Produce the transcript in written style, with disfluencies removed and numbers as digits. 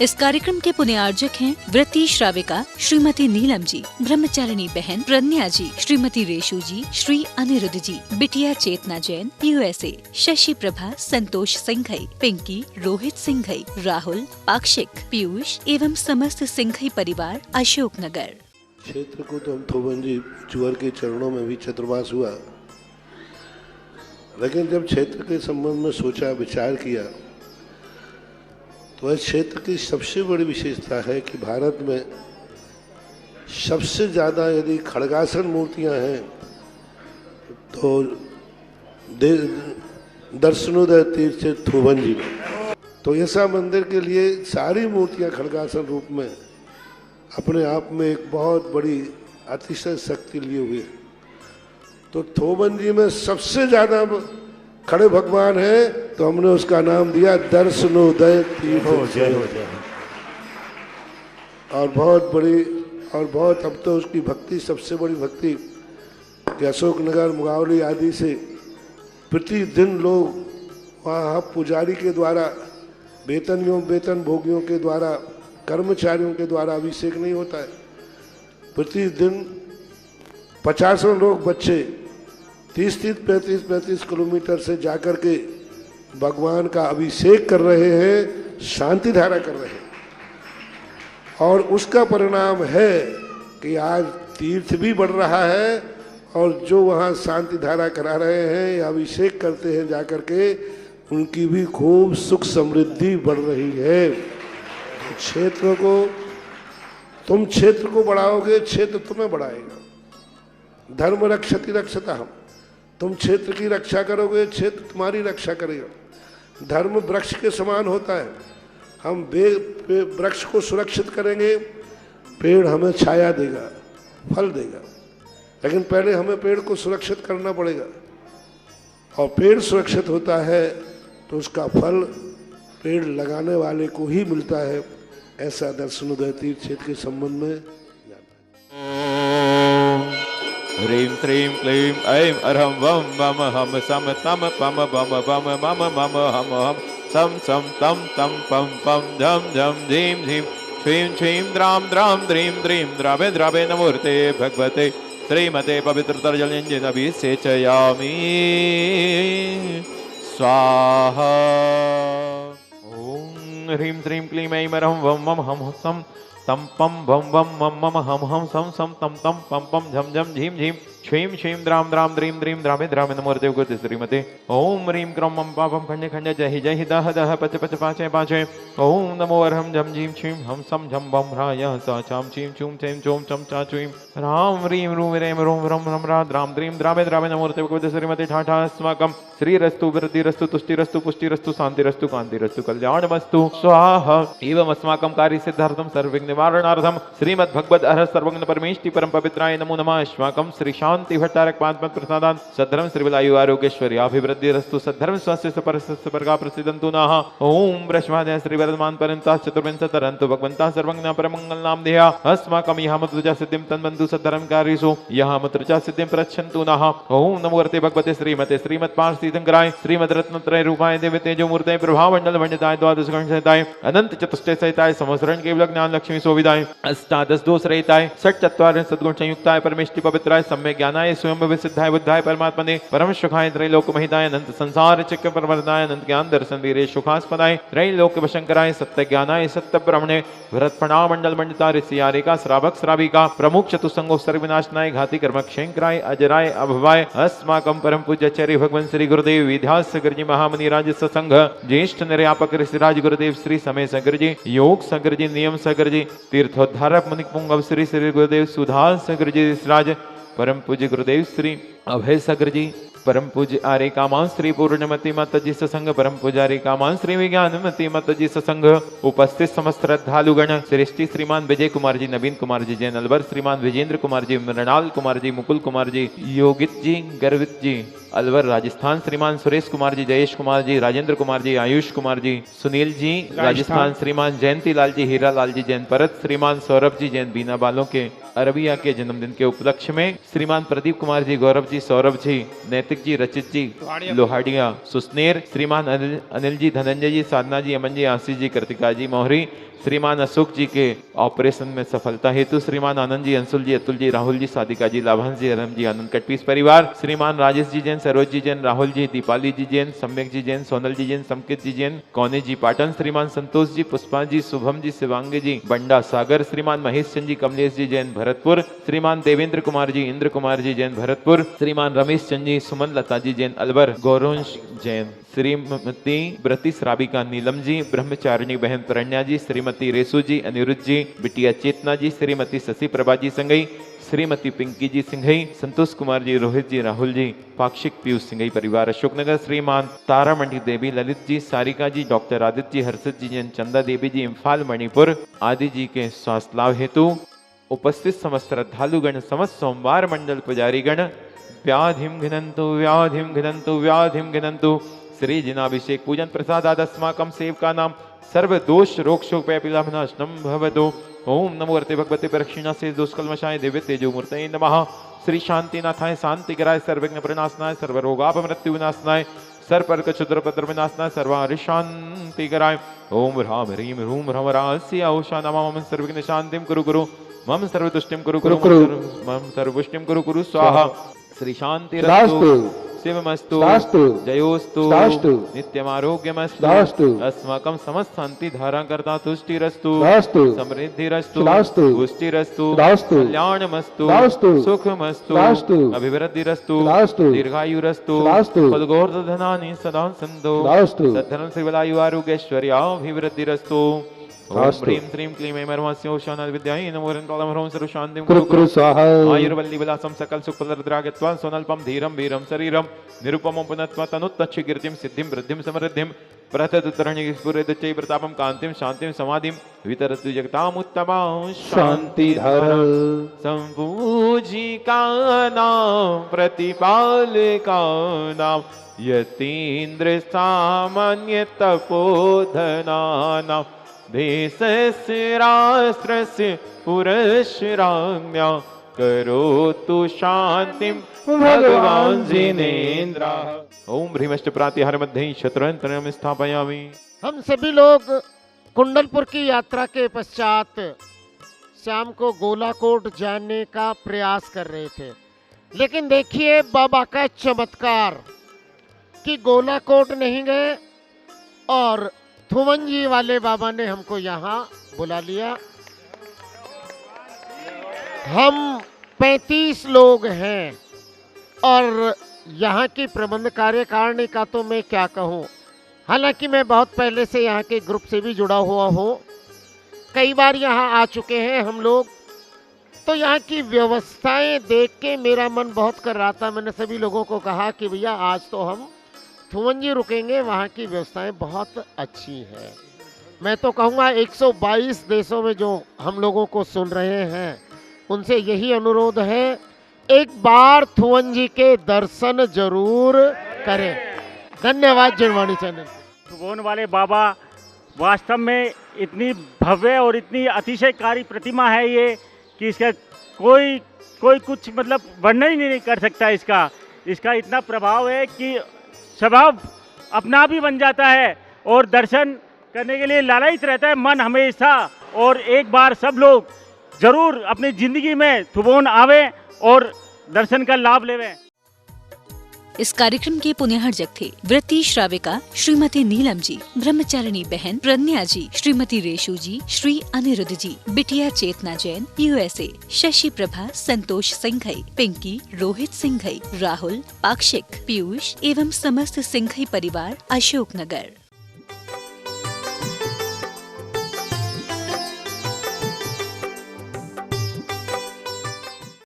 इस कार्यक्रम के पुण्यार्जक हैं वृत्ति श्राविका श्रीमती नीलम जी, ब्रह्मचारिणी बहन प्रज्ञा जी, श्रीमती रेशु जी, श्री अनिरुद्ध जी, बिटिया चेतना जैन USA, शशि प्रभा, संतोष सिंघई, पिंकी, रोहित सिंघई, राहुल, पाक्षिक, पीयूष एवं समस्त सिंघई परिवार अशोकनगर। क्षेत्र को तो हम थोबन जी चुअर के चरणों में भी चतुर्मास हुआ, लेकिन जब क्षेत्र के संबंध में सोचा विचार किया तो इस क्षेत्र की सबसे बड़ी विशेषता है कि भारत में सबसे ज़्यादा यदि खड़गासन मूर्तियां हैं तो दर्शनोदय तीर्थ थोबन जी में। तो ऐसा मंदिर के लिए सारी मूर्तियां खड़गासन रूप में अपने आप में एक बहुत बड़ी अतिशय शक्ति लिए हुए हैं। तो थोबन जी में सबसे ज़्यादा खड़े भगवान है, तो हमने उसका नाम दिया दर्शनोदय तीर्थ। और बहुत बड़ी और बहुत अब तो उसकी भक्ति सबसे बड़ी भक्ति कि अशोकनगर मुगावली आदि से प्रतिदिन लोग वहाँ पुजारी के द्वारा वेतन भोगियों के द्वारा कर्मचारियों के द्वारा अभिषेक नहीं होता है। प्रतिदिन 50 लोग बच्चे 30-35 किलोमीटर से जाकर के भगवान का अभिषेक कर रहे हैं, शांति धारा कर रहे हैं। और उसका परिणाम है कि आज तीर्थ भी बढ़ रहा है और जो वहाँ शांति धारा करा रहे हैं या अभिषेक करते हैं जाकर के, उनकी भी खूब सुख समृद्धि बढ़ रही है। तुम क्षेत्र को बढ़ाओगे, क्षेत्र तुम्हें बढ़ाएगा। धर्म रक्षति रक्षता हम, तुम क्षेत्र की रक्षा करोगे, क्षेत्र तुम्हारी रक्षा करेगा। धर्म वृक्ष के समान होता है, हम वृक्ष को सुरक्षित करेंगे, पेड़ हमें छाया देगा, फल देगा। लेकिन पहले हमें पेड़ को सुरक्षित करना पड़ेगा, और पेड़ सुरक्षित होता है तो उसका फल पेड़ लगाने वाले को ही मिलता है। ऐसा दर्शनोदय तीर्थ क्षेत्र के संबंध में ह्रीं श्रीं क्लीं ऐं अरहं वं वम हम सम तम पम बम बम मम मम हम सम सम तम तम पम पम झम झम झीं झीं छीं छीं द्रां द्रां द्रीं द्रीं द्रावे द्रावे नमोर्ते भगवते श्रीमते पवित्रतरजलञ्जनभिषेचयामि स्वाहा। ॐ ह्रीं श्रीं क्लीं ऐं अरहं वं वम हम सम तम पम भम वम मम मम हम सम सम तम तम पम पम झम झम झीम झीम छीं छीं द्रां द्रां द्रीं द्रीं द्रावे द्रावे नमोर्ते भगवते श्रीमते ओम ह्रीं क्रों मम पापम खंडे खंडे जहि जहि दह दह पच पच पाचे पाचे ओम नमो अरहं झम झीं छीं हम सम झम बम ह्राय सा चां छीं छूं छें चों चम चा चुं राम ह्रीं रूं रें रों रं रं रा द्रां द्रीं द्रावे द्रावे नमोर्ते भगवते श्रीमते ठाठा अस्माकं श्रीरस्तु वृद्धिरस्तु तुष्टिरस्तु पुष्टिरस्तु शांतिरस्तु कांतिरस्तु कल्याणमस्तु स्वाहा। एवं अस्माकं कार्य सिद्धार्थं सर्वविघ्न निवारणार्थं श्रीमद् भगवद् अरहत सर्वज्ञ परमेष्टि परम पवित्राय नमो नमः। अस्माकं श्री शांति भट्टारक पाद प्रसादान सद्धर्म श्रीविलायु आरोग्यश्वरी अभिवृद्धिरस्तु सद्धर्म स्वास्थ्य सपर्गा प्रसिद्धन्तु नः। ओम ब्रह्मादय श्री वर्धमान पर्यंता चतुर्विंशतिरन्तु भगवन्ता सर्वज्ञ परमंगल नाम देहा अस्माकं यः मत्रुजा सिद्धिं तन्वन्तु सद्धर्म कार्येषु यः मत्रुजा सिद्धिं प्रच्छन्तु नः। ओम नमो वर्ते भगवते श्रीमते श्रीमत्पार्षदीशंकराय श्रीमद् रत्नत्रय रूपाय देव तेजो मूर्तये प्रभामंडल वंदिताय द्वादश गण सहिताय अनंत चतुष्टय सहिताय समस्रण केवल ज्ञान लक्ष्मी सोविदाय अष्टादश दोष रहिताय षट चत्वारिंश सद्गुण संयुक्ताय परमेष्टि पवित्राय सम्यक ज्ञानाय स्वयं विसिद्धाय बुद्धाय परमात्मने परम सुखाय त्रैलोक महिताय अनंत संसार चक्र प्रवर्तनाय अनंत ज्ञान दर्शन वीरे सुखास्पदाय त्रैलोक वशंकराय सत्य ज्ञानाय सत्य ब्रह्मणे भरत प्रणामंडल मंडिता ऋषियारिका श्रावक श्राविका प्रमुख चतुसंगो सर्वविनाशनाय घाति कर्म क्षयंकराय अजराय अभवाय अस्माकं परम पूज्याचार्य भगवान श्री गुरुदेव विद्यास सागर जी महामुनि राज सत्संग ज्येष्ठ निर्यापक ऋषिराज गुरुदेव श्री समय सागर जी योग सागर जी नियम सागर जी तीर्थोद्धारक मुनि पुंगव श्री श्री गुरुदेव सुधा सागर जी ऋषिराज परम पूज्य गुरुदेव श्री अभय सागर जी परम पूज्य आर्य कामान श्री पूर्णमती माता जी सत्संग परम पुजारी कामान श्री विज्ञानमती माता जी सत्संग उपस्थित समस्त श्रद्धालुगण श्रेष्ठी श्रीमान विजय कुमार जी, नवीन कुमार जी, जैन अलवर, श्रीमान विजेंद्र कुमार जी, मृणाल कुमार जी, मुकुल कुमार जी, योगित जी, गर्वित जी अलवर राजस्थान, श्रीमान सुरेश कुमार जी, जयेश कुमार जी, राजेंद्र कुमार जी, आयुष कुमार जी, सुनील जी राजस्थान, श्रीमान जयंती लाल जी, हीरा लाल जी जैन परत, श्रीमान सौरभ जी जैन बीना बालों के अरबिया के जन्मदिन के उपलक्ष्य में श्रीमान प्रदीप कुमार जी, गौरव जी, सौरभ जी, नैतिक रोहित जी, रचित जी लोहाड़िया सुसनेर, श्रीमान अनिल जी, धनंजय जी, साधना जी, अमन जी, आशीष जी, कृतिका जी मोहरी, श्रीमान अशोक जी के ऑपरेशन में सफलता हेतु श्रीमान आनंद जी, अंशुल जी, अतुल जी, राहुल जी, सादिका जी, लाभांश जी, अरम जी, आनंद कटपीस परिवार, श्रीमान राजेश जी जैन, सरोज जी जैन, राहुल जी, दीपाली जी जैन, सम्यक जी जैन, सोनल जी जैन, संकित जी जैन, कौने जी पाटन, श्रीमान संतोष जी, पुष्पा जी, शुभम जी, शिवांगी जी, बंडा सागर, श्रीमान महेश चंद जी, कमलेश जी जैन, भरतपुर, श्रीमान देवेंद्र कुमार जी, इंद्र कुमार जी जैन, भरतपुर, श्रीमान रमेश चंद जी, सुमन लता जी जैन, अलवर, गौरवंश जैन, श्रीमती व्रती श्राविका नीलम जी, ब्रह्मचारिणी बहन प्रण्या जी, श्रीमती रेसू जी, अनिरुद्ध जी, बिटिया चेतना जी, श्रीमती शशि प्रभा जी संगई, श्रीमती पिंकी जी सिंघई, संतोष कुमार जी, रोहित जी, राहुल जी, पाक्षिक पीयूष सिंघई परिवार, अशोकनगर, श्रीमान तारामणि देवी, ललित जी, सारिका जी, डॉक्टर आदित्य जी, हर्षित जी जैन, चंदा देवी जी, इम्फाल मणिपुर आदि जी के स्वास्थ्य लाभ हेतु उपस्थित समस्त श्रद्धालुगण, समस्त सोमवार मंडल पुजारीगण व्याधिम घिनंतु घिनंतु श्री जिनाभिषेक पूजन प्रसादाद अस्माकं सेवका नाम सर्व दोष रोग शोक पैपिलाभनाशनम भवतु। ओम नमो वर्ते भगवते प्रक्षिणा से दोषकल्मषाय दिव्य तेजो मूर्तये नमः। श्री शांतिनाथाय शांतिकराय सर्वज्ञ प्रणाशनाय सर्वरोगापमृत्यु विनाशनाय सर्वपर्क क्षुद्रपत्र विनाशनाय सर्वारि शांतिकराय। ओम ह्राम ह्रीम ह्रूम ह्रमरास्य औषा नमः। मम सर्वज्ञ शांतिम कुरु कुरु मम सर्वतुष्टिम कुरु कुरु मम सर्वपुष्टिम कुरु कुरु स्वाहा। श्री शांतिरस्तु शिवमस्तु जयोस्तु नित्यमारोग्यमस्तु अस्माकं समस्त शांति धारा करता तुष्टिरस्तु समृद्धिरस्तु पुष्टिरस्तु कल्याणमस्तु सुखमस्तु अभिवृद्धिरस्तु दीर्घायुरस्तु पदगोर्धनानि सदा सन्तो सद्धनं शिवलायु आरोग्यैश्वर्याभिवृद्धिरस्तु। ओम ह्रीं श्रीं क्लीं ऐं मर्मस्यो शानाद विद्यायै नमो रन्तालं ह्रौं सर्वशान्तिं कुरु कुरु स्वाहा। आयुर्वल्लीविलासं सकल सुखफलद्रागत्वां सोनल्पं धीरं वीरं शरीरं निरुपमं पुनत्वा तनुत्तच्छ कीर्तिं सिद्धिं वृद्धिं समृद्धिं प्रथदुत्तरणी स्फुरदच्चै प्रतापं कान्तिं शान्तिं समाधिं वितरतु जगतामुत्तमां शान्तिधर। सम्पूजिकानां प्रतिपालकानां यतीन्द्र सामान्य तपोधनानां देशस्य राष्ट्रस्य पुरश्राम्या करोतु शांतिं भगवान् जिनेन्द्रः। ओम ह्रीमष्ट प्रातिहार मध्ये शत्रयंत्रं स्थापयामि। हम सभी लोग कुंडलपुर की यात्रा के पश्चात शाम को गोलाकोट जाने का प्रयास कर रहे थे, लेकिन देखिए बाबा का चमत्कार कि गोलाकोट नहीं गए और थुवंजी वाले बाबा ने हमको यहाँ बुला लिया। हम 35 लोग हैं और यहाँ की प्रबंध कार्यकारिणी का तो मैं क्या कहूँ। हालांकि मैं बहुत पहले से यहाँ के ग्रुप से भी जुड़ा हुआ हूँ, कई बार यहाँ आ चुके हैं हम लोग, तो यहाँ की व्यवस्थाएं देख के मेरा मन बहुत कर रहा था। मैंने सभी लोगों को कहा कि भैया आज तो हम थुवंजी रुकेंगे, वहाँ की व्यवस्थाएं बहुत अच्छी हैं। मैं तो कहूँगा 122 देशों में जो हम लोगों को सुन रहे हैं उनसे यही अनुरोध है, एक बार थुवंजी के दर्शन जरूर करें। धन्यवाद जनवाणी चैनल। थुबोन वाले बाबा वास्तव में इतनी भव्य और इतनी अतिशयकारी प्रतिमा है ये कि इसका कोई कुछ मतलब वर्णन ही नहीं कर सकता। इसका इतना प्रभाव है कि स्वभाव अपना भी बन जाता है और दर्शन करने के लिए लालायित रहता है मन हमेशा। और एक बार सब लोग जरूर अपनी जिंदगी में थुबोन आवे और दर्शन का लाभ लेवें। इस कार्यक्रम के पुण्यहर्जक थे व्रती श्राविका श्रीमती नीलम जी, ब्रह्मचारिणी बहन प्रज्ञा जी, श्रीमती रेशू जी, श्री अनिरुद्ध जी, बिटिया चेतना जैन USA, शशि प्रभा, संतोष सिंघई, पिंकी, रोहित सिंघई, राहुल, पाक्षिक, पीयूष एवं समस्त सिंघई परिवार, अशोकनगर।